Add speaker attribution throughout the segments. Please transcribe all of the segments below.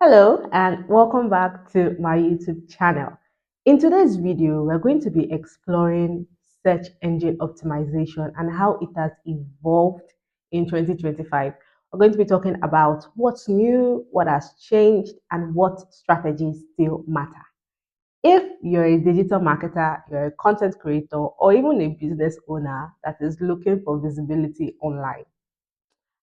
Speaker 1: Hello and welcome back to my YouTube channel. In today's video, we're going to be exploring search engine optimization and how it has evolved in 2025. We're going to be talking about what's new, what has changed, and what strategies still matter. If you're a digital marketer, you're a content creator, or even a business owner that is looking for visibility online,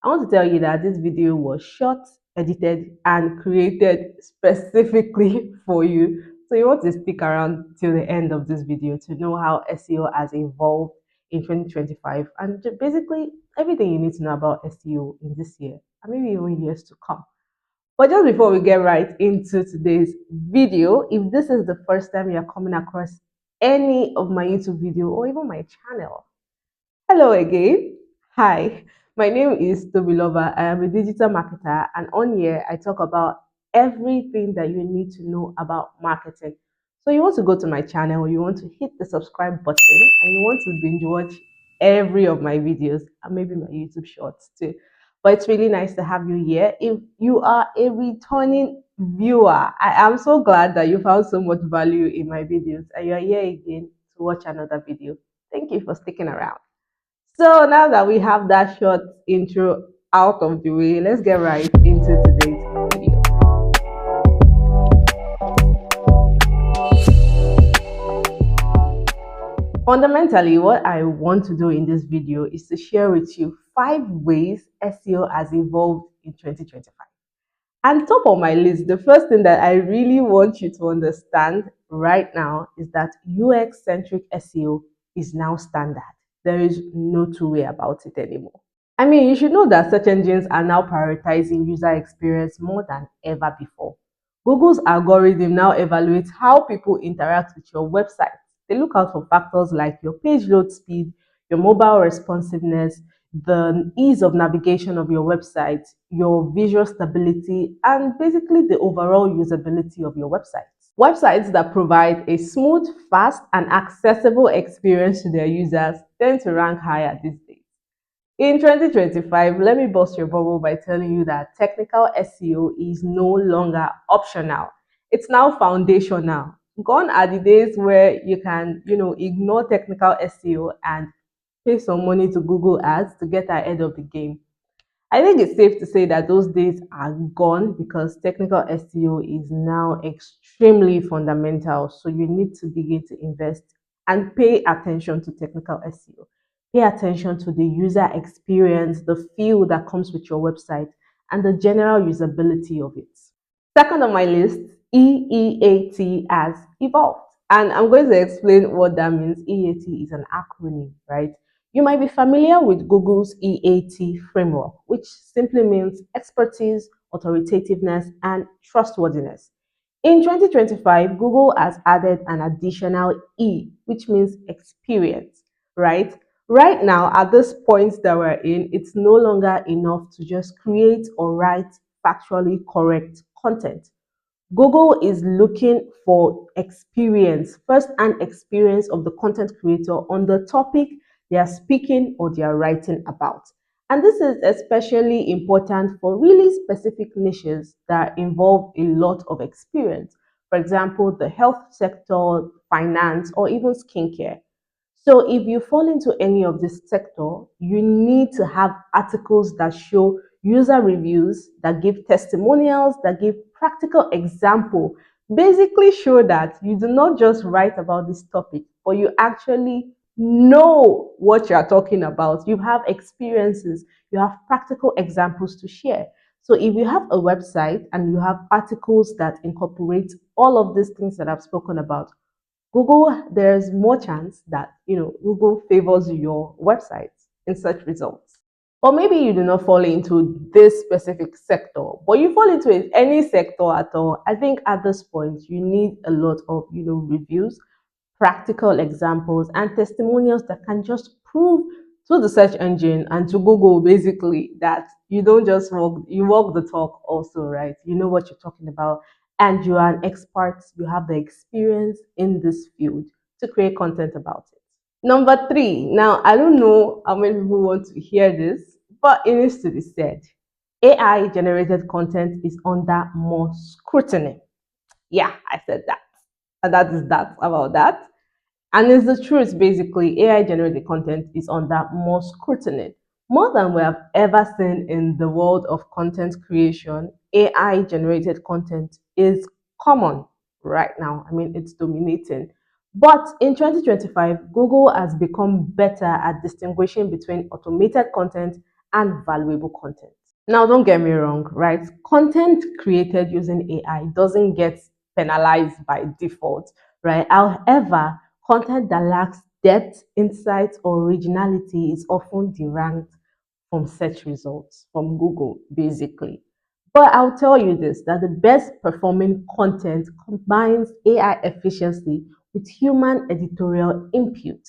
Speaker 1: I want to tell you that this video was shot, edited, and created specifically for you. So you want to stick around till the end of this video to know how SEO has evolved in 2025 and basically everything you need to know about SEO in this year and maybe even years to come. But just before we get right into today's video, if this is the first time you're coming across any of my YouTube video or even my channel, hello again. Hi, my name is Tobiloba. I am a digital marketer, and on here I talk about everything that you need to know about marketing. So you want to go to my channel, you want to hit the subscribe button, and you want to binge watch every of my videos and maybe my YouTube shorts too. But it's really nice to have you here. If you are a returning viewer, I am so glad that you found so much value in my videos and you're here again to watch another video. Thank you for sticking around. So now that we have that short intro out of the way, let's get right into today's video. Fundamentally, what I want to do in this video is to share with you 5 ways SEO has evolved in 2025. And top of my list, the first thing that I really want you to understand right now is that UX centric SEO is now standard. There is no two way about it anymore. I mean, you should know that search engines are now prioritizing user experience more than ever before. Google's algorithm now evaluates how people interact with your website. They look out for factors like your page load speed, your mobile responsiveness, the ease of navigation of your website, your visual stability, and basically the overall usability of your website. Websites that provide a smooth, fast, and accessible experience to their users tend to rank higher these days. In 2025, let me bust your bubble by telling you that technical SEO is no longer optional. It's now foundational. Gone are the days where you can, ignore technical SEO and pay some money to Google Ads to get ahead of the game. I think it's safe to say that those days are gone because technical SEO is now extremely fundamental. So you need to begin to invest and pay attention to technical SEO. Pay attention to the user experience, the feel that comes with your website, and the general usability of it. Second on my list, EEAT has evolved. And I'm going to explain what that means. EEAT is an acronym, right? You might be familiar with Google's EAT framework, which simply means expertise, authoritativeness, and trustworthiness. In 2025, Google has added an additional E, which means experience, right? Right now, at this point that we're in, it's no longer enough to just create or write factually correct content. Google is looking for experience, first-hand experience of the content creator on the topic they are speaking or they are writing about. And this is especially important for really specific niches that involve a lot of experience. For example, the health sector, finance, or even skincare. So if you fall into any of this sector, you need to have articles that show user reviews, that give testimonials, that give practical example. Basically show that you do not just write about this topic, but you actually know what you are talking about. You have experiences, you have practical examples to share. So if you have a website and you have articles that incorporate all of these things that I've spoken about, Google, there's more chance that Google favors your website in search results. Or maybe you do not fall into this specific sector, but you fall into any sector at all. I think at this point you need a lot of reviews, practical examples, and testimonials that can just prove to the search engine and to Google basically that you don't just walk the talk also, right? You know what you're talking about and you are an expert, you have the experience in this field to create content about it. Number three, now I don't know how many people want to hear this, but it needs to be said. AI generated content is under more scrutiny. Yeah, I said that. And that is that about that. And it's the truth, basically. AI generated content is under more scrutiny. More than we have ever seen in the world of content creation, AI generated content is common right now. I mean, it's dominating. But in 2025, Google has become better at distinguishing between automated content and valuable content. Now, don't get me wrong, right? Content created using AI doesn't get penalized by default, right? However, content that lacks depth, insight, or originality is often deranked from search results from Google, basically. But I'll tell you this that the best performing content combines AI efficiency with human editorial input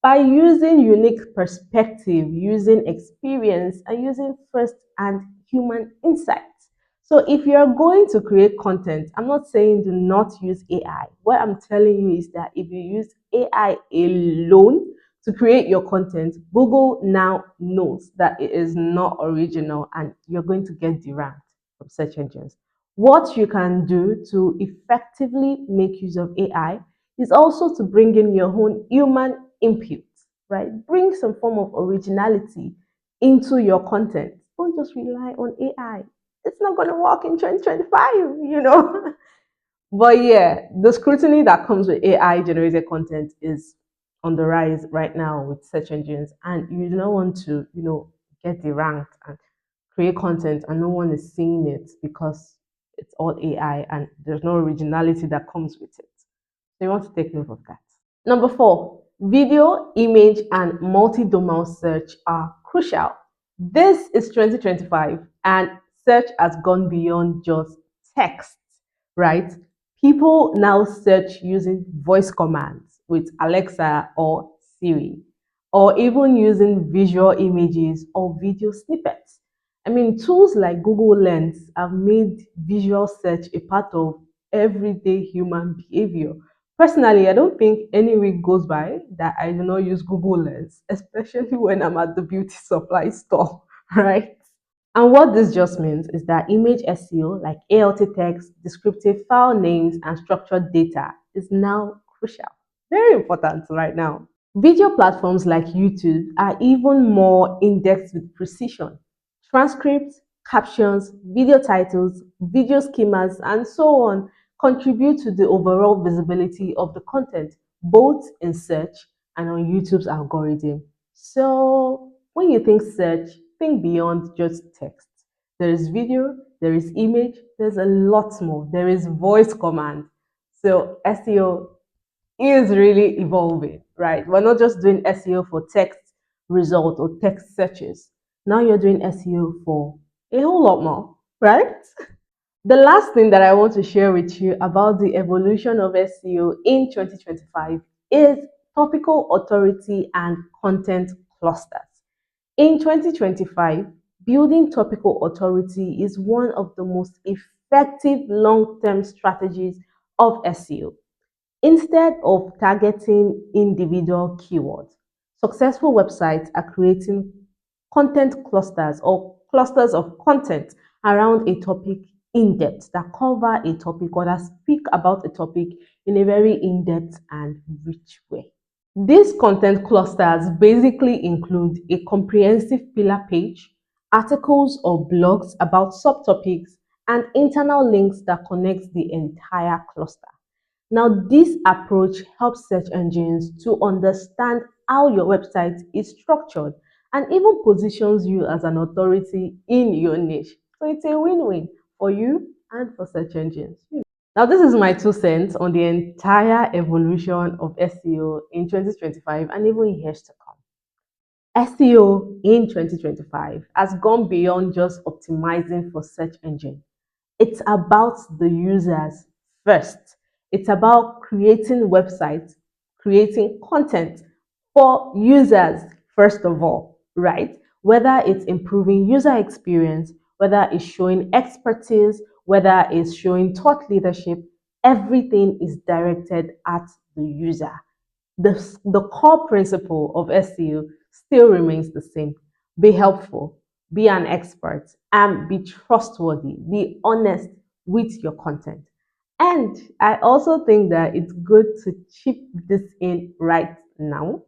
Speaker 1: by using unique perspective, using experience, and using first and human insights. So if you're going to create content, I'm not saying do not use AI. What I'm telling you is that if you use AI alone to create your content, Google now knows that it is not original and you're going to get deranked from search engines. What you can do to effectively make use of AI is also to bring in your own human input, right? Bring some form of originality into your content. Don't just rely on AI. It's not going to work in 2025, you know. But yeah, the scrutiny that comes with AI generated content is on the rise right now with search engines, and you don't want to, get deranked and create content and no one is seeing it because it's all AI and there's no originality that comes with it. So you want to take note of that. Number four, video, image, and multi-domain search are crucial. This is 2025, and search has gone beyond just text, right? People now search using voice commands with Alexa or Siri, or even using visual images or video snippets. I mean, tools like Google Lens have made visual search a part of everyday human behavior. Personally, I don't think any week goes by that I do not use Google Lens, especially when I'm at the beauty supply store, right? And what this just means is that image SEO, like alt text, descriptive file names, and structured data, is now crucial. Very important right now. Video platforms like YouTube are even more indexed with precision. Transcripts, captions, video titles, video schemas, and so on contribute to the overall visibility of the content, both in search and on YouTube's algorithm. So, when you think search, think beyond just text. There is video, there is image, there's a lot more. There is voice command. So, SEO is really evolving, right? We're not just doing SEO for text result or text searches. Now you're doing SEO for a whole lot more, right? The last thing that I want to share with you about the evolution of SEO in 2025 is topical authority and content clusters. In 2025, building topical authority is one of the most effective long term strategies of SEO. Instead of targeting individual keywords, successful websites are creating content clusters or clusters of content around a topic in depth that cover a topic or that speak about a topic in a very in depth and rich way. These content clusters basically include a comprehensive pillar page, articles or blogs about subtopics, and internal links that connect the entire cluster. Now, this approach helps search engines to understand how your website is structured and even positions you as an authority in your niche. So it's a win-win for you and for search engines. Now, this is my 2 cents on the entire evolution of SEO in 2025 and even years to come. SEO in 2025 has gone beyond just optimizing for search engine. It's about the users first. It's about creating websites, creating content for users first of all, right? Whether it's improving user experience, whether it's showing expertise, whether it's showing thought leadership, everything is directed at the user. The core principle of SEO still remains the same. Be helpful, be an expert, and be trustworthy. Be honest with your content. And I also think that it's good to chip this in right now,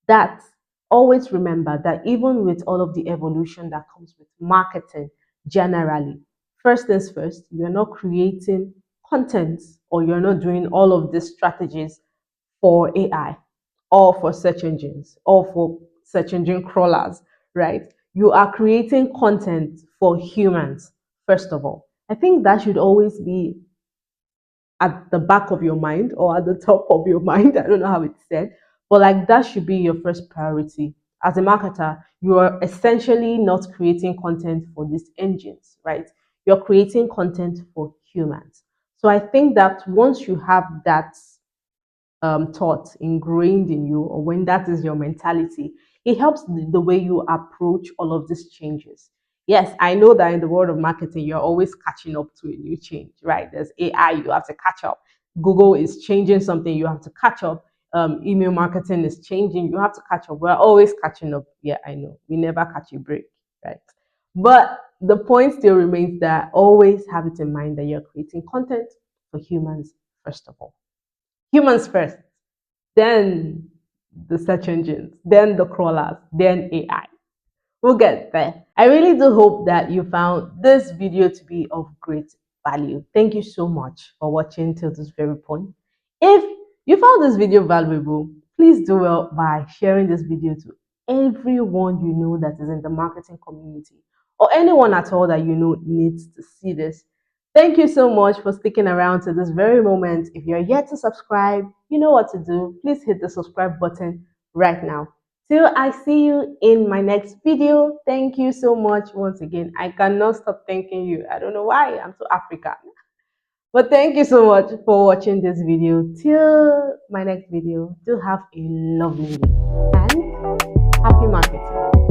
Speaker 1: that always remember that even with all of the evolution that comes with marketing generally, first things first, you're not creating content, or you're not doing all of these strategies for AI or for search engines or for search engine crawlers, right? You are creating content for humans, first of all. I think that should always be at the back of your mind or at the top of your mind. I don't know how it's said, but like that should be your first priority. As a marketer, you are essentially not creating content for these engines, right? You're creating content for humans. So I think that once you have that thought ingrained in you, or when that is your mentality, it helps the way you approach all of these changes. Yes, I know that in the world of marketing, you're always catching up to a new change, right? There's AI, you have to catch up. Google is changing something, you have to catch up. Email marketing is changing, you have to catch up. We're always catching up. Yeah, I know. We never catch a break, right? But the point still remains that always have it in mind that you're creating content for humans, first of all. Humans first, then the search engines, then the crawlers, then AI. We'll get there. I really do hope that you found this video to be of great value. Thank you so much for watching till this very point. If you found this video valuable, please do well by sharing this video to everyone you know that is in the marketing community, or anyone at all that you know needs to see this. Thank you so much for sticking around to this very moment. If you're yet to subscribe, you know what to do. Please hit the subscribe button right now. Till I see you in my next video, thank you so much once again. I cannot stop thanking you. I don't know why, I'm so African. But thank you so much for watching this video. Till my next video, do have a lovely day and happy marketing.